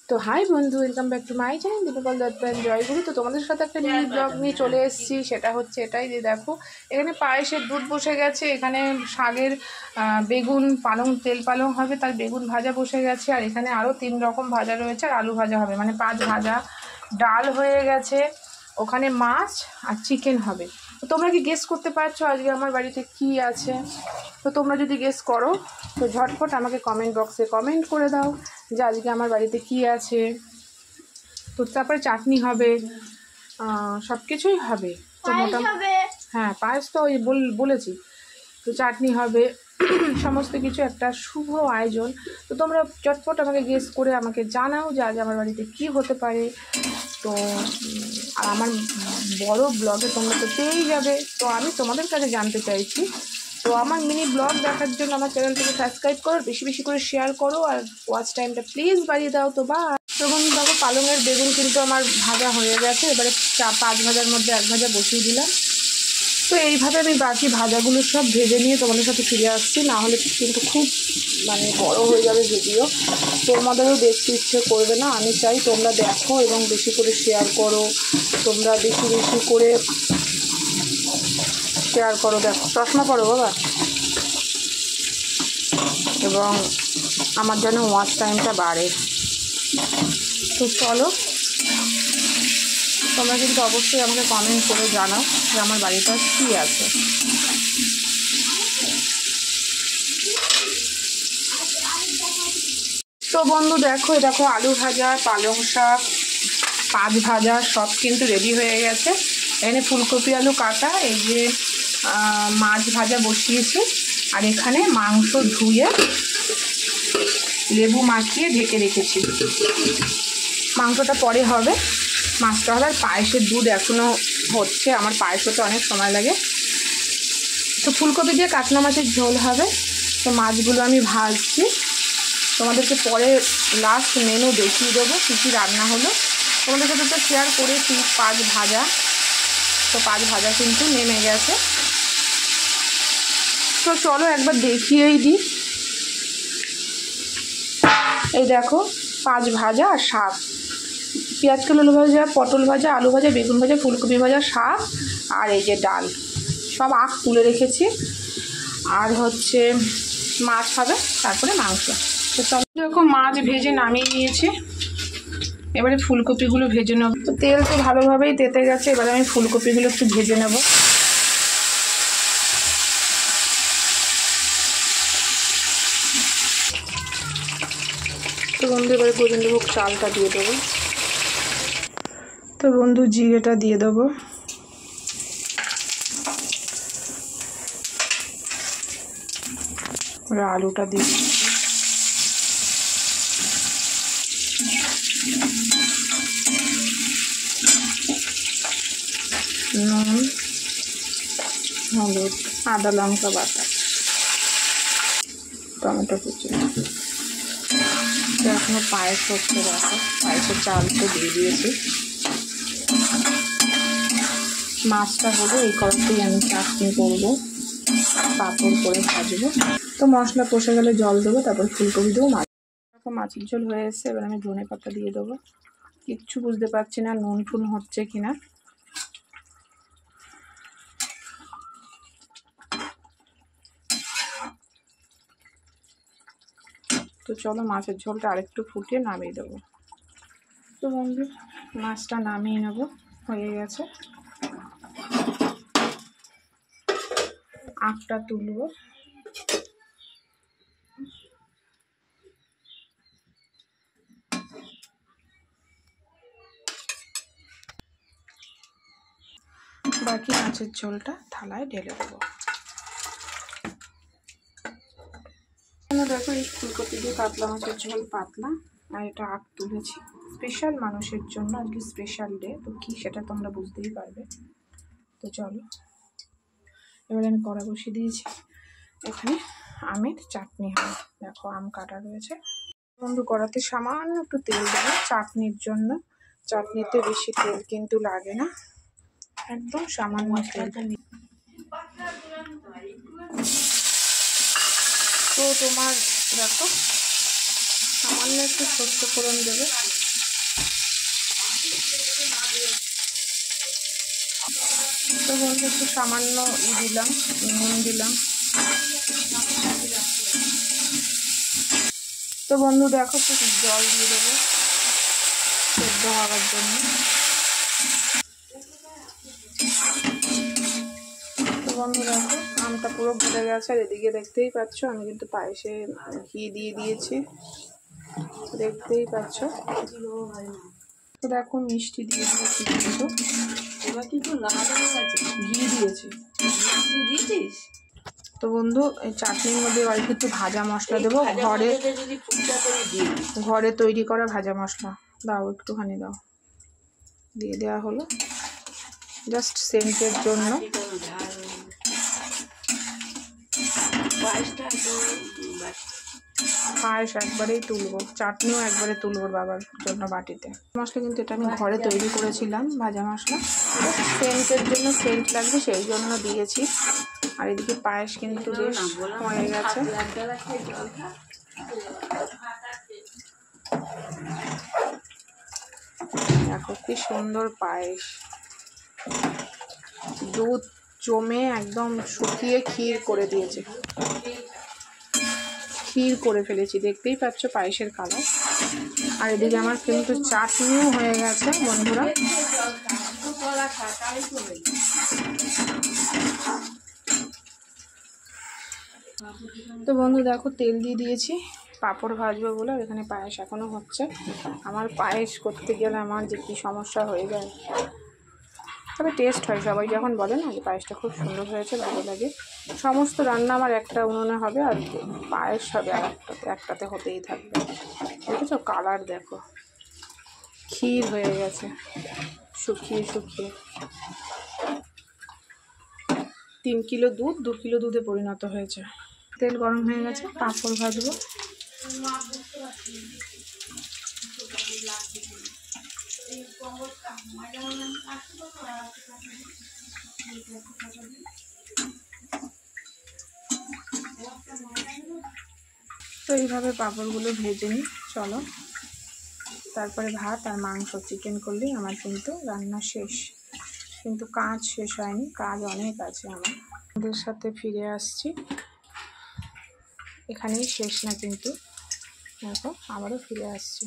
তো হাই বন্ধু, welcome back to my channel Dipkal Dutta and Joyguru. তো তোমাদের সাথে একটা নিউ ব্লগ নিয়ে চলে এসেছি। সেটা হচ্ছে এটাই যে দেখো, এখানে পায়েসের দুধ বসে গেছে, এখানে শাকের বেগুন পালং তেল পালং হবে, তার বেগুন ভাজা বসে গেছে, আর এখানে আরও 3 রকম ভাজা রয়েছে, আর আলু ভাজা হবে, মানে 5 ভাজা। ডাল হয়ে গেছে, ওখানে মাছ আর চিকেন হবে। তো তোমরা কি গেস করতে পারছো আজকে আমার বাড়িতে কি আছে? তো তোমরা যদি গেস করো তো ঝটফট আমাকে কমেন্ট বক্সে কমেন্ট করে দাও যে আজকে আমার বাড়িতে কি আছে। তো তারপরে চাটনি হবে, সব কিছুই হবে। তো মোটামুটি হ্যাঁ, পায়েস তো ওই বলেছি। তো চাটনি হবে, সমস্ত কিছু একটা শুভ আয়োজন। তো তোমরা চটপট আমাকে গেস করে আমাকে জানাও যে আজ আমার বাড়িতে কি হতে পারে। তো আর আমার বড় ব্লগে তোমরা তো পেয়েই যাবে। তো আমি তোমাদের কাছে জানতে চাইছি, তো আমার মিনি ব্লগ দেখার জন্য আমার চ্যানেলটাকে সাবস্ক্রাইব করো, বেশি বেশি করে শেয়ার করো, আর ওয়াচ টাইমটা প্লিজ বাড়িয়ে দাও। তো বা তখন দেখো পালংয়ের বেগুন কিন্তু আমার ভাজা হয়ে গেছে। এবারে 5 ভাজার মধ্যে 1 ভাজা বসিয়ে দিলাম। তো এইভাবে আমি বাকি ভাজাগুলো সব ভেজে নিয়ে তোমাদের সাথে ফিরে আসছি, না হলে কিন্তু খুব বড় হয়ে যাবে ভিডিও, তোমাদেরও দেখতে ইচ্ছে করবে না। আমি চাই তোমরা দেখো এবং বেশি করে শেয়ার করো, তোমরা বেশি বেশি করে শেয়ার করো। দেখো, চশমা পড়ো বাবা, এবং আমার যেন ওয়াচ টাইমটা বাড়ে। তো চলো, তোমরা কিন্তু অবশ্যই আমাকে কমেন্ট করে জানাও যে আমার বাড়িটা কী আছে। তো বন্ধু দেখো, দেখো আলু ভাজা, পালং শাক, 5 ভাজা সব কিন্তু রেডি হয়ে গেছে। এখানে ফুলকপি আলু কাটা, এই যে মাছ ভাজা বসিয়েছি, আর এখানে মাংস ধুয়ে লেবু মাখিয়ে ঢেকে রেখেছি। মাংসটা পরে হবে, মাছটা হবে, আর পায়েসের দুধ এখনও হচ্ছে। আমার পায়েস হতে অনেক সময় লাগে। তো ফুলকপি দিয়ে কাতলা মাছের ঝোল হবে। তো মাছগুলো আমি ভাজছি, তোমাদেরকে পরে লাস্ট মেনু দেখিয়ে দেবো কী কী রান্না হলো। তোমাদের সাথে তো শেয়ার করেছি 5 ভাজা। তো 5 ভাজা কিন্তু নেমে গেছে। তো চলো একবার দেখিয়েই দিই। এই দেখো, 5 ভাজা আর শাক, পেঁয়াজ আলু ভাজা, পটল ভাজা, আলু ভাজা, বেগুন ভাজা, ফুলকপি ভাজা, শাক, আর এই যে ডাল, সব আখ তুলে রেখেছি। আর হচ্ছে মাছ হবে, তারপরে মাংস। তো চলো, দেখো মাছ ভেজে নামিয়ে নিয়েছি। এবারে ফুলকপিগুলো ভেজে নেব। তো তেল তো ভালোভাবেই তেতে গেছে, এবারে আমি ফুলকপিগুলো একটু ভেজে নেব। তো বন্ধু এবারে গোবিন্দভোগ চালটা দিয়ে দেবো। তো বন্ধু জিরেটা দিয়ে দেবো। এবারে আলুটা দিয়ে নুন, হলুদ, আদা লঙ্কা বাটা, টমেটো কুচি। এখনো পায়েস হচ্ছে, দেখো পায়েসের চাল তো দিয়ে দিয়েছি। মাছটা হলো, এই কড়াতেই আমি চাটনি করবো, পাঁপড় করে ভাজবো। তো মশলা কষে গেলে জল দেবো, তারপর ফুলকপি দেবো। মাছের ঝোল হয়ে এসছে, এবার আমি ধনে পাতা দিয়ে দেবো। কিচ্ছু বুঝতে পারছি না নুন টুন হচ্ছে কিনা। তো চলো মাছের ঝোলটা আরেকটু ফুটিয়ে নামিয়ে দেবো। তো বন্ধু মাছটা নামিয়ে নেবো, হয়ে গেছে। আখটা তুলবো। বাকি মাছের ঝোলটা থালায় ঢেলে দেবো। দেখো, এই ফুলকপি দিয়ে কাতলা মাছের ঝোল পাতলা, আর এটা আখ তুলেছি স্পেশাল মানুষের জন্য, আজকে স্পেশাল ডে। তো কি সেটা তোমরা বুঝতেই পারবে। তো চলো, এবারে আমি কড়া বসিয়ে দিয়েছি, এখানে আমের চাটনি হবে। দেখো আম কাটা রয়েছে। বন্ধু কড়াতে সামান্য একটু তেল দেবো চাটনির জন্য। চাটনিতে বেশি তেল কিন্তু লাগে না, একদম সামান্য তেল। তো তোমার দেখো সামান্য একটু সর্ষে ফোড়ন দেবে, তো বন্ধু একটু সামান্য দিলাম, নুন দিলাম। তো বন্ধু দেখো একটু জল দিয়ে দেবো সেদ্ধ হওয়ার জন্য। তো বন্ধু দেখো আমটা পুরো গলে গেছে, আর এদিকে দেখতেই পাচ্ছ আমি কিন্তু পায়েসে ঘি দিয়ে দিয়েছি, দেখতেই পাচ্ছ। তো দেখো মিষ্টি দিয়ে দিয়েছি কিন্তু, এবার কিন্তু লাল হয়ে গেছে, ঘি দিয়েছি। মিষ্টি দিয়েছিস? তো বন্ধু এই চাটনির মধ্যে অল্প একটু ভাজা মশলা দেবো, ঘরে তৈরি করা ভাজা মশলা দাও, একটুখানি দাও, দিয়ে দেওয়া হলো জাস্ট সেন্টের জন্য। পায়েস একবারেই তুলবো, চাটনিও একবারে তুলবো বাবার জন্য বাটিতে। মশলা কিন্তু এটা আমি ঘরে তৈরি করেছিলাম, ভাজা মশলা, সেন্টের জন্য, সেন্ট লাগবে সেই জন্য দিয়েছি। আর এদিকে পায়েস কিন্তু বেশ হয়ে গেছে। দেখো কি সুন্দর পায়েস, দুধ জমে একদম শুকিয়ে ক্ষীর করে দিয়েছে, ক্ষীর করে ফেলেছি, দেখতেই পাচ্ছ পায়েসের কালার। আর এদিকে আমার কিন্তু চাটনিও হয়ে গেছে বন্ধুরা। তো বন্ধু দেখো তেল দিয়ে দিয়েছি পাঁপড় ভাজবো বলে, আর এখানে পায়েস এখনো হচ্ছে। আমার পায়েস করতে গেলে আমার যে কি সমস্যা হয়ে যায়, তবে টেস্ট হয়, সবাই যখন বলে না যে পায়েসটা খুব সুন্দর হয়েছে, ভালো লাগে। সমস্ত রান্না আমার একটা উনুনে হবে, আর পায়েস হবে আর একটাতে হতেই থাকবে। দেখেছো কালার দেখো, ক্ষীর হয়ে গেছে শুকিয়ে শুকিয়ে। 3 কিলো দুধ 2 কিলো দুধে পরিণত হয়েছে। তেল গরম হয়ে গেছে, পাঁপড় ভাজবো। তো এইভাবে পাঁপড়গুলো ভেজে নিই চলো, তারপরে ভাত আর মাংস চিকেন করলেই আমার কিন্তু রান্না শেষ। কিন্তু কাজ শেষ হয়নি, কাজ অনেক আছে আমার। ওদের সাথে ফিরে আসছি, এখানেই শেষ না কিন্তু, দেখো আবারও ফিরে আসছি।